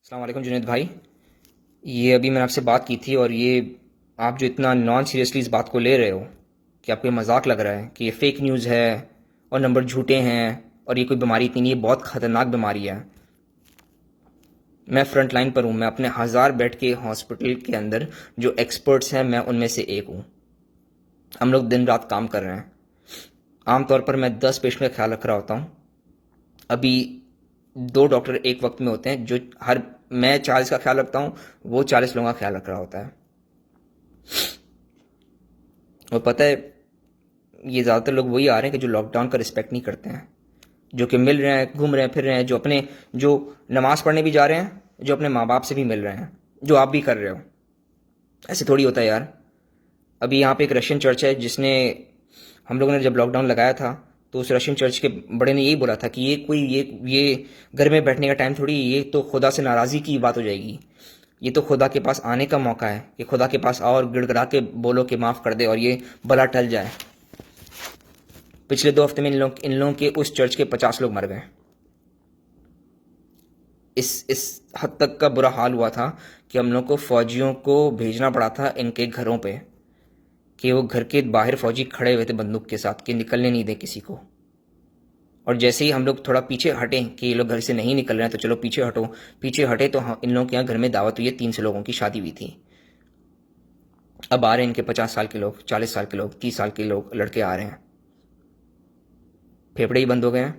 अस्सलाम वालेकुम जुनैद भाई। ये अभी मैंने आपसे बात की थी और ये आप जो इतना नॉन सीरियसली इस बात को ले रहे हो कि आपको ये मजाक लग रहा है कि ये फेक न्यूज़ है और नंबर झूठे हैं और ये कोई बीमारी इतनी नहीं है, बहुत ख़तरनाक बीमारी है। मैं फ्रंट लाइन पर हूँ, मैं अपने 1000 बेड के हॉस्पिटल के अंदर जो एक्सपर्ट्स हैं मैं उनमें से एक हूँ। हम लोग दिन रात काम कर रहे हैं। आमतौर पर मैं 10 पेशेंट का ख्याल रख रहा होता हूँ। अभी 2 डॉक्टर एक वक्त में होते हैं जो हर मैं 40 का ख्याल रखता हूँ, वो 40 लोगों का ख्याल रख रहा होता है। और पता है, ये ज़्यादातर लोग वही आ रहे हैं कि जो लॉकडाउन का रिस्पेक्ट नहीं करते हैं, जो कि मिल रहे हैं, घूम रहे हैं, फिर रहे हैं, जो नमाज पढ़ने भी जा रहे हैं, जो अपने माँ बाप से भी मिल रहे हैं, जो आप भी कर रहे हो। ऐसे थोड़ी होता है यार। अभी यहाँ पे एक रशियन चर्च है जिसने, हम लोगों ने जब लॉकडाउन लगाया था तो उस रशियन चर्च के बड़े ने यही बोला था कि ये घर में बैठने का टाइम थोड़ी, ये तो खुदा से नाराज़गी की बात हो जाएगी। ये तो खुदा के पास आने का मौका है कि खुदा के पास आओ और गिड़गिड़ा के बोलो कि माफ़ कर दे और ये भला टल जाए। पिछले 2 हफ्ते में इन लोगों के उस चर्च के 50 लोग मर गए। इस हद तक का बुरा हाल हुआ था कि हम लोग को फौजियों को भेजना पड़ा था इनके घरों पे, कि वो घर के बाहर फौजी खड़े हुए थे बंदूक के साथ कि निकलने नहीं दे किसी को। और जैसे ही हम लोग थोड़ा पीछे हटे कि ये लोग घर से नहीं निकल रहे हैं तो चलो पीछे हटो, पीछे हटे तो इन लोगों के यहाँ घर में दावत हुई है, 300 लोगों की शादी हुई थी। अब आ रहे हैं इनके 50 साल के लोग, 40 साल के लोग, 30 साल के लोग, लड़के आ रहे हैं। फेफड़े ही बंद हो गए हैं,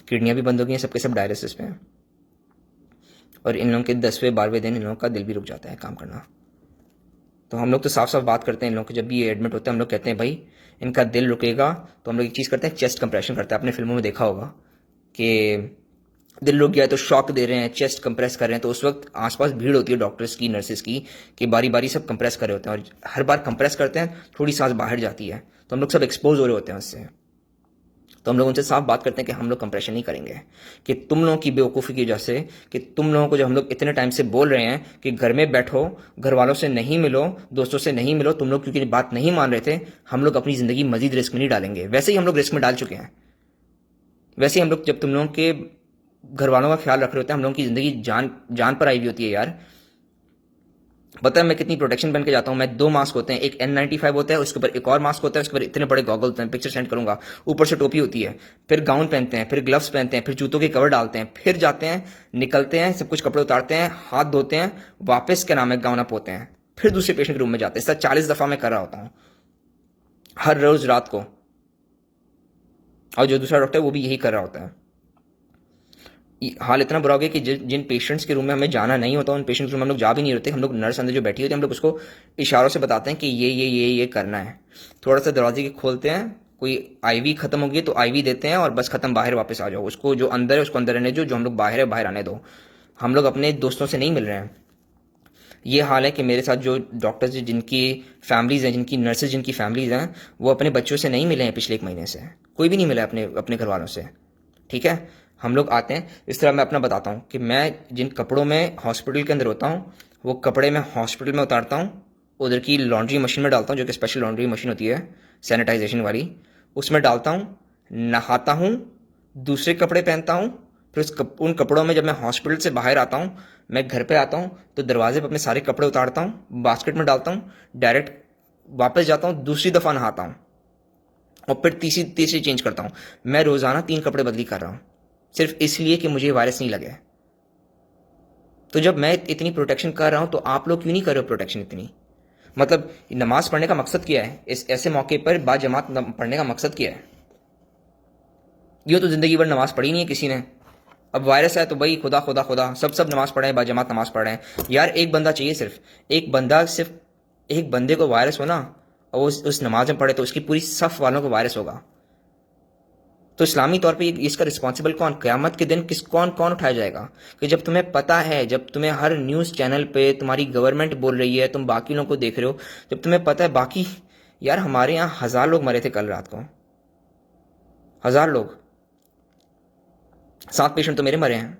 किडनियां भी बंद हो गई हैं, सबके सब डायलिसिस पे हैं। और इन लोगों के 10वें 12वें दिन इन लोगों का दिल भी रुक जाता है काम करना। तो हम लोग तो साफ साफ बात करते हैं इन लोगों को, जब भी ये एडमिट होते हैं हम लोग कहते हैं भाई इनका दिल रुकेगा तो हम लोग एक चीज़ करते हैं, चेस्ट कंप्रेशन करते हैं। आपने फिल्मों में देखा होगा कि दिल रुक गया तो शॉक दे रहे हैं, चेस्ट कंप्रेस कर रहे हैं, तो उस वक्त आसपास भीड़ होती है डॉक्टर्स की, नर्सेज की, कि बारी बारी सब कंप्रेस कर रहे होते हैं। और हर बार कंप्रेस करते हैं थोड़ी सांस बाहर जाती है तो हम लोग सब एक्सपोज हो रहे होते हैं उससे। तो हम लोग उनसे साफ बात करते हैं कि हम लोग कंप्रेशन नहीं करेंगे, कि तुम लोगों की बेवकूफ़ी की वजह से, कि तुम लोगों को जब हम लोग इतने टाइम से बोल रहे हैं कि घर में बैठो, घर वालों से नहीं मिलो, दोस्तों से नहीं मिलो, तुम लोग क्योंकि बात नहीं मान रहे थे, हम लोग अपनी ज़िंदगी मजीद रिस्क में नहीं डालेंगे। वैसे ही हम लोग रिस्क में डाल चुके हैं। वैसे ही हम लोग, जब तुम लोगों के घर वालों का ख्याल रख रहे होते हैं, हम लोगों की ज़िंदगी जान जान पर आई हुई होती है यार। पता है मैं कितनी प्रोटेक्शन पहन के जाता हूँ? मैं 2 मास्क होते हैं, एक N95 होता है, उसके ऊपर एक और मास्क होता है, उसके ऊपर इतने बड़े गॉगल होते हैं, पिक्चर सेंड करूंगा। ऊपर से टोपी होती है, फिर गाउन पहनते हैं, फिर ग्लव्स पहनते हैं, फिर जूतों के कवर डालते हैं, फिर जाते हैं, निकलते हैं, सब कुछ कपड़े उतारते हैं, हाथ धोते हैं, वापस क्या नाम है गाउन अप होते हैं, फिर दूसरे पेशेंट के रूम में जाते हैं। सर 40 दफ़ा मैं कर रहा होता हूँ हर रोज रात को। और जो दूसरा डॉक्टर है वो भी यही कर रहा होता है। हाल इतना बुरा हो गया कि जिन पेशेंट्स के रूम में हमें जाना नहीं होता, उन पेशेंट्स के रूम में हम लोग जा भी नहीं रहते। हम लोग नर्स अंदर जो बैठी होती है, हम लोग उसको इशारों से बताते हैं कि ये करना है। थोड़ा सा दरवाजे के खोलते हैं, कोई आईवी खत्म हो गई तो आईवी देते हैं और बस खत्म, बाहर वापस आ जाओ। उसको जो अंदर है उसको अंदर रहने जो हम लोग बाहर है बाहर आने दो। हम लोग अपने दोस्तों से नहीं मिल रहे हैं। ये हाल है कि मेरे साथ जो डॉक्टर्स जिनकी फैमिलीज हैं, जिनकी नर्सेज जिनकी फैमिलीज हैं, वो अपने बच्चों से नहीं मिले हैं पिछले 1 महीने से। कोई भी नहीं मिला अपने अपने घर वालों से। ठीक है, हम लोग आते हैं। इस तरह मैं अपना बताता हूँ कि मैं जिन कपड़ों में हॉस्पिटल के अंदर होता हूँ, वो कपड़े मैं हॉस्पिटल में उतारता हूँ, उधर की लॉन्ड्री मशीन में डालता हूँ, जो कि स्पेशल लॉन्ड्री मशीन होती है सैनिटाइजेशन वाली, उसमें डालता हूँ, नहाता हूँ, दूसरे कपड़े पहनता हूँ। फिर उन कपड़ों में जब मैं हॉस्पिटल से बाहर आता हूँ, मैं घर पे आता हूँ तो दरवाजे पर अपने सारे कपड़े उतारता हूँ, बास्केट में डालता हूँ, डायरेक्ट वापस जाता हूँ, दूसरी दफ़ा नहाता हूँ और फिर तीसरी तीसरी चेंज करता हूँ। मैं रोज़ाना 3 कपड़े बदली कर रहा हूँ, सिर्फ इसलिए कि मुझे वायरस नहीं लगे। तो जब मैं इतनी प्रोटेक्शन कर रहा हूं तो आप लोग क्यों नहीं कर रहे हो प्रोटेक्शन इतनी? मतलब नमाज पढ़ने का मकसद क्या है? इस ऐसे मौके पर बाजमात पढ़ने का मकसद क्या है? यूँ तो जिंदगी भर नमाज पढ़ी नहीं है किसी ने। अब वायरस है तो भाई खुदा खुदा खुदा सब नमाज पढ़े हैं, बाजमात नमाज पढ़ रहे हैं यार। एक बंदा चाहिए, सिर्फ एक बंदा, सिर्फ एक बंदे को वायरस हो ना, और वो उस नमाज में पढ़े तो उसकी पूरी सफ वालों को वायरस होगा। तो इस्लामी तौर पे इसका रिस्पॉन्सिबल कौन? क़यामत के दिन किस कौन कौन उठाया जाएगा? कि जब तुम्हें पता है, जब तुम्हें हर न्यूज़ चैनल पे तुम्हारी गवर्नमेंट बोल रही है, तुम बाकी लोगों को देख रहे हो, जब तुम्हें पता है बाकी, यार हमारे यहाँ 1000 लोग मरे थे कल रात को, 1000 लोग। 7 पेशेंट तो मेरे मरे हैं।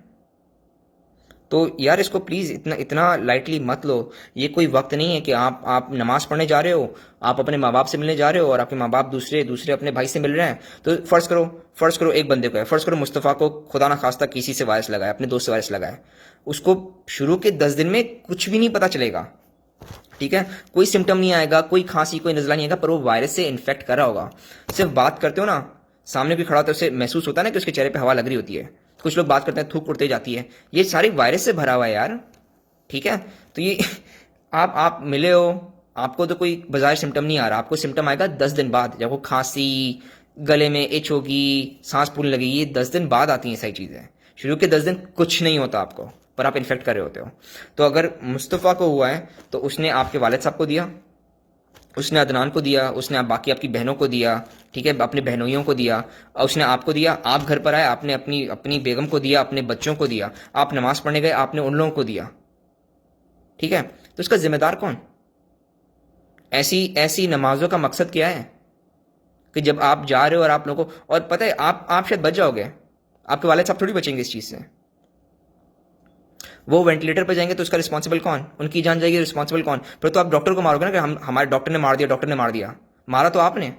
तो यार इसको प्लीज़ इतना इतना लाइटली मत लो। ये कोई वक्त नहीं है कि आप नमाज पढ़ने जा रहे हो, आप अपने माँ बाप से मिलने जा रहे हो और आपके माँ बाप दूसरे दूसरे अपने भाई से मिल रहे हैं। तो फ़र्ज़ करो एक बंदे को है, फ़र्ज़ करो मुस्तफ़ा को खुदा ना खास्ता किसी से वायरस लगाए, अपने दोस्त से वायरस लगाए। उसको शुरू के 10 दिन में कुछ भी नहीं पता चलेगा, ठीक है, कोई सिम्टम नहीं आएगा, कोई खांसी कोई नजला नहीं आएगा, पर वो वायरस से इन्फेक्ट कर रहा होगा। सिर्फ बात करते हो ना, सामने कोई खड़ा होता है, उसे महसूस होता है ना कि उसके चेहरे पे हवा लग रही होती है। कुछ लोग बात करते हैं, थूक उड़ते जाती है, ये सारी वायरस से भरा हुआ है यार, ठीक है। तो ये आप मिले हो, आपको तो कोई बाजार सिम्टम नहीं आ रहा, आपको सिम्टम आएगा 10 दिन बाद, जब वो खांसी, गले में इच होगी, सांस फूलने लगेगी, ये 10 दिन बाद आती हैं सारी चीज़ें। शुरू के 10 दिन कुछ नहीं होता आपको, पर आप इन्फेक्ट कर रहे होते हो। तो अगर मुस्तफ़ा को हुआ है तो उसने आपके वालिद साहब को दिया, उसने अदनान को दिया, उसने आप बाकी आपकी बहनों को दिया, ठीक है, अपने बहनोइयों को दिया, और उसने आपको दिया, आप घर पर आए, आपने अपनी अपनी बेगम को दिया, अपने बच्चों को दिया, आप नमाज पढ़ने गए, आपने उन लोगों को दिया, ठीक है। तो इसका जिम्मेदार कौन? ऐसी ऐसी नमाजों का मकसद क्या है कि जब आप जा रहे हो और आप लोगों को, और पता है आप शायद बच जाओगे, आपके वालिद साहब थोड़ी बचेंगे इस चीज़ से। वो वेंटिलेटर पर जाएंगे तो उसका रिस्पॉन्सिबल कौन? उनकी जान जाएगी, रिस्पॉन्सिबल कौन? फिर तो आप डॉक्टर को मारोगे ना कि हम हमारे डॉक्टर ने मार दिया, डॉक्टर ने मार दिया, मारा तो आपने।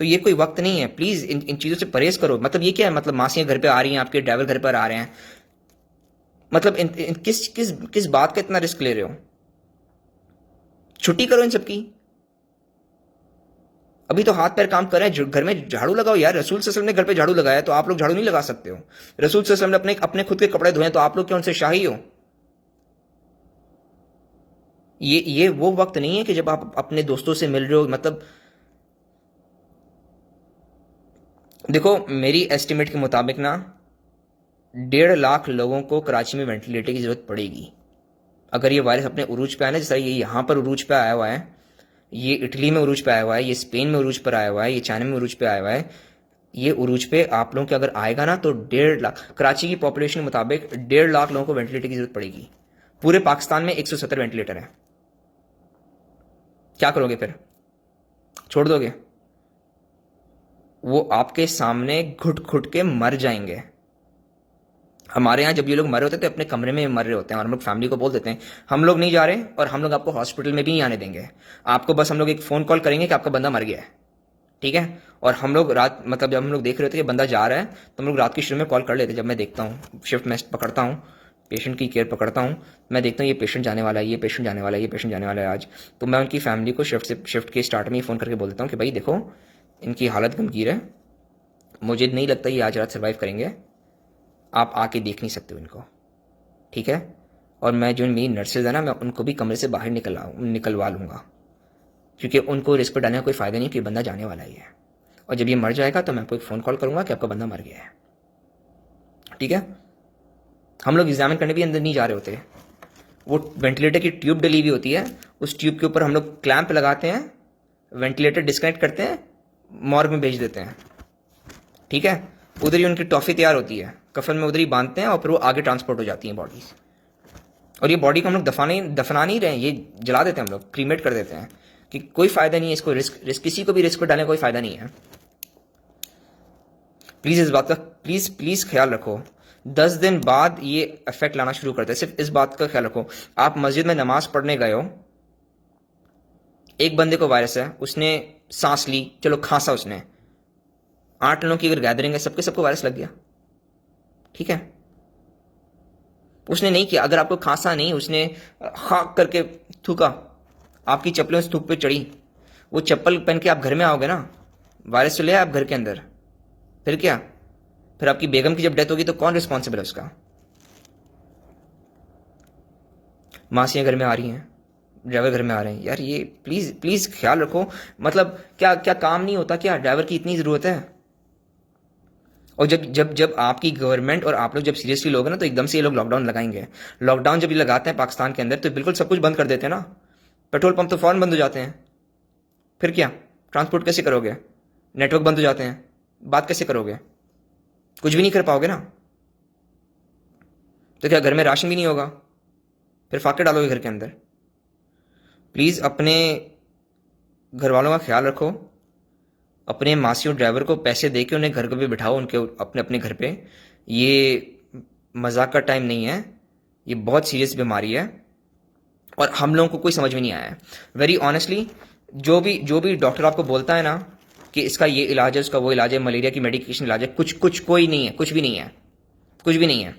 तो ये कोई वक्त नहीं है, प्लीज इन चीजों से परहेज करो। मतलब ये क्या है, मतलब मासियां घर पे आ रही हैं, आपके ड्राइवर घर पर आ रहे हैं, मतलब इन किस किस किस बात का इतना रिस्क ले रहे हो? छुट्टी करो इन सबकी। अभी तो हाथ पैर काम कर रहे हैं, घर में झाड़ू लगाओ यार। रसूल सल्लल्लाहु अलैहि वसल्लम ने घर पे झाड़ू लगाया, तो आप लोग झाड़ू नहीं लगा सकते हो? रसूल सल्लल्लाहु अलैहि वसल्लम ने अपने अपने खुद के कपड़े धोए, तो आप लोग क्या उनसे शाही हो? ये वो वक्त नहीं है कि जब आप अपने दोस्तों से मिल रहे हो। मतलब देखो, मेरी एस्टिमेट के मुताबिक ना 1.5 लाख लोगों को कराची में वेंटिलेटर की जरूरत पड़ेगी अगर ये वायरस अपने उरूज पे आया ना। जैसा ये यहाँ पर उरूज पे आया हुआ है, ये इटली में उरूज पे आया हुआ है, ये स्पेन में उरूज पर आया हुआ है, ये चाइना में उरूज पे आया हुआ है। ये उरूज पे आप लोगों के अगर आएगा ना तो 1.5 लाख, कराची की पॉपुलेशन के मुताबिक 1.5 लाख लोगों को वेंटिलेटर की जरूरत पड़ेगी। पूरे पाकिस्तान में 170 वेंटिलेटर है। क्या करोगे फिर? छोड़ दोगे? वो आपके सामने घुट घुट के मर जाएंगे। हमारे यहाँ जब ये लोग मरे होते थे अपने कमरे में मर रहे होते हैं, और हम लोग फैमिली को बोल देते हैं हम लोग नहीं जा रहे और हम लोग आपको हॉस्पिटल में भी नहीं आने देंगे, आपको बस हम लोग एक फ़ोन कॉल करेंगे कि आपका बंदा मर गया है, ठीक है। और हम लोग रात, मतलब जब हम लोग देख रहे थे कि बंदा जा रहा है, तो हम लोग रात की शुरू में कॉल कर लेते। जब मैं देखता हूँ शिफ्ट में पकड़ता हूँ, पेशेंट की केयर पकड़ता हूँ, मैं देखता हूँ ये पेशेंट जाने वाला है, ये पेशेंट जाने वाला है, ये पेशेंट जाने वाला है आज, तो मैं उनकी फैमिली को शिफ्ट के स्टार्ट में ही फ़ोन करके बोल देता हूँ कि भाई देखो इनकी हालत गंभीर है, मुझे नहीं लगता ये आज रात सर्वाइव करेंगे, आप आके देख नहीं सकते हो इनको, ठीक है। और मैं जो मेरी नर्सेज है ना, मैं उनको भी कमरे से बाहर निकलवा लूँगा, क्योंकि उनको रिस्क पर डालने का कोई फ़ायदा नहीं कि बंदा जाने वाला ही है। और जब ये मर जाएगा तो मैं आपको एक फ़ोन कॉल करूँगा कि आपका बंदा मर गया है, ठीक है। हम लोग एग्जामिन करने भी अंदर नहीं जा रहे होते, वो वेंटिलेटर की ट्यूब डली हुई होती है, उस ट्यूब के ऊपर हम लोग क्लैंप लगाते हैं, वेंटिलेटर डिस्कनेक्ट करते हैं, मॉर्ग में भेज देते हैं, ठीक है। उधर ही उनकी टॉफ़ी तैयार होती है, कफन में उधर ही बांधते हैं और फिर वो आगे ट्रांसपोर्ट हो जाती हैं बॉडीज। और ये बॉडी को हम लोग दफना नहीं रहे हैं, ये जला देते हैं हम लोग, क्रीमेट कर देते हैं, कि कोई फ़ायदा नहीं है इसको, रिस्क किसी को भी रिस्क पर डालने का कोई फ़ायदा नहीं है। प्लीज़ इस बात का प्लीज़ ख्याल रखो। 10 दिन बाद ये इफेक्ट लाना शुरू करता है, सिर्फ इस बात का ख्याल रखो। आप मस्जिद में नमाज पढ़ने गए हो, एक बंदे को वायरस है, उसने सांस ली, चलो खांसा उसने, 8 लोगों की अगर गैदरिंग है, सबके सबको वायरस लग गया, ठीक है। उसने नहीं किया, अगर आपको खांसा नहीं, उसने खाक करके थूका, आपकी चप्पलें उस थूक पे चढ़ी, वो चप्पल पहन के आप घर में आओगे ना, वायरस तो ले आए आप घर के अंदर, फिर क्या? फिर आपकी बेगम की जब डेथ होगी तो कौन रिस्पॉन्सिबल है उसका? मासियां घर में आ रही हैं, ड्राइवर घर में आ रहे हैं, यार ये प्लीज ख्याल रखो। मतलब क्या क्या काम नहीं होता क्या? ड्राइवर की इतनी ज़रूरत है? और जब जब जब आपकी गवर्नमेंट और आप लोग जब सीरियसली लोगे ना, तो एकदम से ये लोग लॉकडाउन लगाएंगे। लॉकडाउन जब ये लगाते हैं पाकिस्तान के अंदर, तो बिल्कुल सब कुछ बंद कर देते हैं ना, पेट्रोल पंप तो फ़ौरन बंद हो जाते हैं, फिर क्या? ट्रांसपोर्ट कैसे करोगे? नेटवर्क बंद हो जाते हैं, बात कैसे करोगे? कुछ भी नहीं कर पाओगे ना। तो क्या घर में राशन भी नहीं होगा? फिर फाके डालोगे घर के अंदर? प्लीज़ अपने घर वालों का ख्याल रखो, अपने मासी और ड्राइवर को पैसे दे के उन्हें घर पे बिठाओ, उनके अपने अपने घर पे। ये मजाक का टाइम नहीं है, ये बहुत सीरियस बीमारी है और हम लोगों को कोई समझ में नहीं आया है। वेरी ऑनेस्टली, जो भी डॉक्टर आपको बोलता है ना कि इसका ये इलाज है, उसका वो इलाज है, मलेरिया की मेडिकेशन इलाज है, कुछ कोई नहीं है, कुछ भी नहीं है, कुछ भी नहीं है।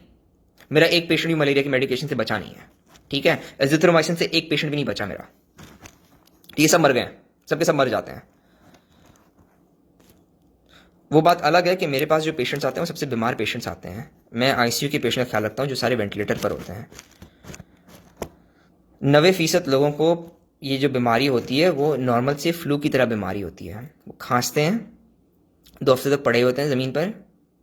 मेरा एक पेशेंट भी मलेरिया की मेडिकेशन से बचा नहीं है, ठीक है। एजिथ्रोमाइसिन से एक पेशेंट भी नहीं बचा मेरा। ये सब मर गए, सबके सब मर जाते हैं। वो बात अलग है कि मेरे पास जो पेशेंट्स आते हैं वो सबसे बीमार पेशेंट्स आते हैं। मैं आईसीयू के पेशेंट का ख्याल रखता हूँ जो सारे वेंटिलेटर पर होते हैं। 90% लोगों को ये जो बीमारी होती है वो नॉर्मल से फ्लू की तरह बीमारी होती है। वो खांसते हैं, 2 हफ्ते तक पड़े होते हैं ज़मीन पर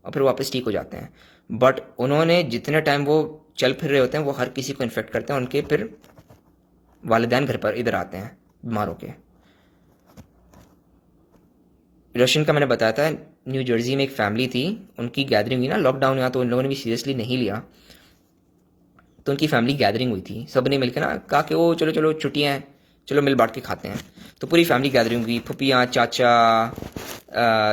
और फिर वापस ठीक हो जाते हैं। बट उन्होंने जितने टाइम वो चल फिर रहे होते हैं वो हर किसी को इन्फेक्ट करते हैं। उनके फिर वालिदैन घर पर इधर आते हैं बीमार होके। रशियन का मैंने बताया था, न्यू जर्सी में एक फैमिली थी, उनकी गैदरिंग हुई ना लॉकडाउन में, तो उन लोगों ने भी सीरियसली नहीं लिया। तो उनकी फैमिली गैदरिंग हुई थी, सब ने मिलकर ना कहा कि वो चलो चलो छुट्टियाँ हैं, चलो मिल बांट के खाते हैं। तो पूरी फैमिली गैदरिंग हुई, फुफियाँ, चाचा,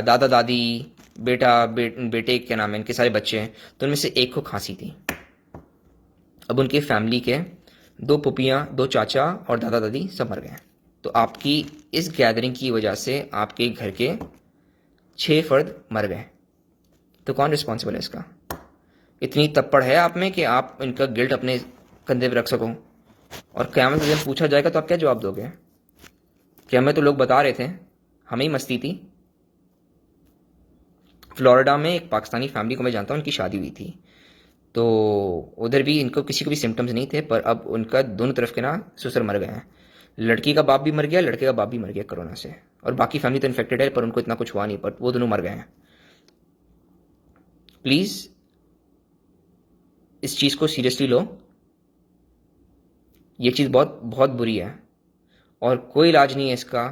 दादा दादी, बेटे क्या नाम है, इनके सारे बच्चे हैं। तो उनमें से एक को खांसी थी। अब उनके फैमिली के 2 फुफियाँ, 2 चाचा और दादा दादी सब मर गए। तो आपकी इस गैदरिंग की वजह से आपके घर के 6 फर्द मर गए। तो कौन रिस्पॉन्सिबल है इसका? इतनी तप्पड़ है आप में कि आप इनका गिल्ट अपने कंधे पर रख सको। और क़यामत के दिन पूछा जाएगा तो आप क्या जवाब दोगे? कि हमें तो लोग बता रहे थे, हमें ही मस्ती थी। फ्लोरिडा में एक पाकिस्तानी फैमिली को मैं जानता हूँ, उनकी शादी हुई थी, तो उधर भी इनको किसी को भी सिम्टम्स नहीं थे, पर अब उनका दोनों तरफ के ना ससुर मर गए हैं। लड़की का बाप भी मर गया, लड़के का बाप भी मर गया कोरोना से, और बाकी फैमिली तो इन्फेक्टेड है पर उनको इतना कुछ हुआ नहीं, पर वो दोनों मर गए हैं। प्लीज़ इस चीज़ को सीरियसली लो। ये चीज़ बहुत बहुत बुरी है और कोई इलाज नहीं है इसका।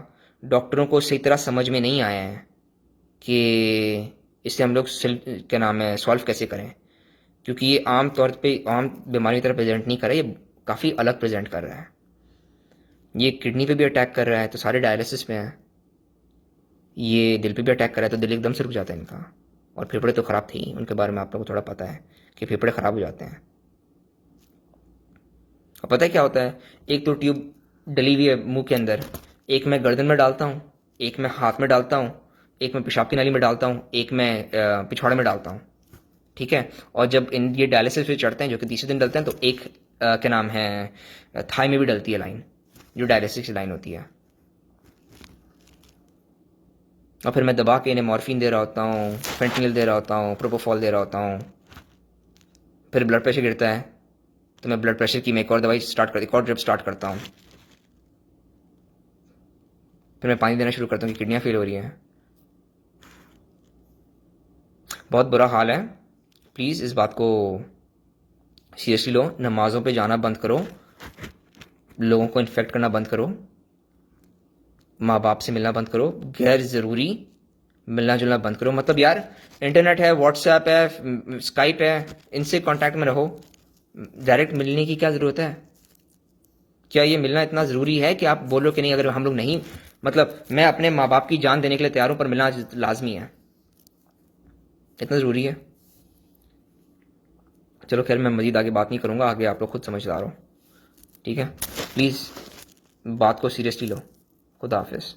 डॉक्टरों को सही तरह समझ में नहीं आया है कि इसे हम लोग क्या नाम है सॉल्व कैसे करें, क्योंकि ये आम तौर पे आम बीमारी की तरह प्रेजेंट नहीं कर रहा है, ये काफ़ी अलग प्रेजेंट कर रहा है। ये किडनी पे भी अटैक कर रहा है तो सारे डायलिसिस पे हैं। ये दिल पे भी अटैक कर रहा है तो दिल एकदम से रुक जाता है इनका। और फेफड़े तो ख़राब थे ही, उनके बारे में आप लोगों को थोड़ा पता है कि फेफड़े ख़राब हो जाते हैं। और पता है क्या होता है, एक तो ट्यूब डली हुई है मुंह के अंदर, एक मैं गर्दन में डालता हूँ, एक मैं हाथ में डालता हूँ, एक मैं पेशाब की नाली में डालता हूँ, एक मैं पिछवाड़े में डालता हूँ, ठीक है। और जब इन ये डायलिसिस पे चढ़ते हैं जो कि तीसरे दिन डलते हैं तो एक क्या नाम है थाई में भी डलती है लाइन, जो डायलिसिस की लाइन होती है। और फिर मैं दबा के इन्हें मॉर्फिन दे रहा होता हूँ, फेंटनिल दे रहा होता हूँ, प्रोपोफॉल दे रहा होता हूँ। फिर ब्लड प्रेशर गिरता है तो मैं ब्लड प्रेशर की मैं एक और दवाई एक और ड्रिप स्टार्ट करता हूँ। फिर मैं पानी देना शुरू करता हूँ कि किडनियाँ फेल हो रही हैं। बहुत बुरा हाल है। प्लीज़ इस बात को सीरियसली लो। नमाज़ों पे जाना बंद करो, लोगों को इन्फेक्ट करना बंद करो, माँ बाप से मिलना बंद करो, गैर ज़रूरी मिलना जुलना बंद करो। मतलब यार इंटरनेट है, व्हाट्सएप है, स्काइप है, इनसे कांटेक्ट में रहो। डायरेक्ट मिलने की क्या ज़रूरत है? क्या ये मिलना इतना ज़रूरी है कि आप बोलो कि नहीं, अगर हम लोग नहीं, मतलब मैं अपने माँ बाप की जान देने के लिए तैयार हूँ पर मिलना लाजमी है, इतना ज़रूरी है? चलो खैर, मैं मज़ीद आगे बात नहीं करूँगा, आगे आप लोग खुद समझदार हो, ठीक है। प्लीज़ बात को सीरियसली लो। खुदा हाफिज़।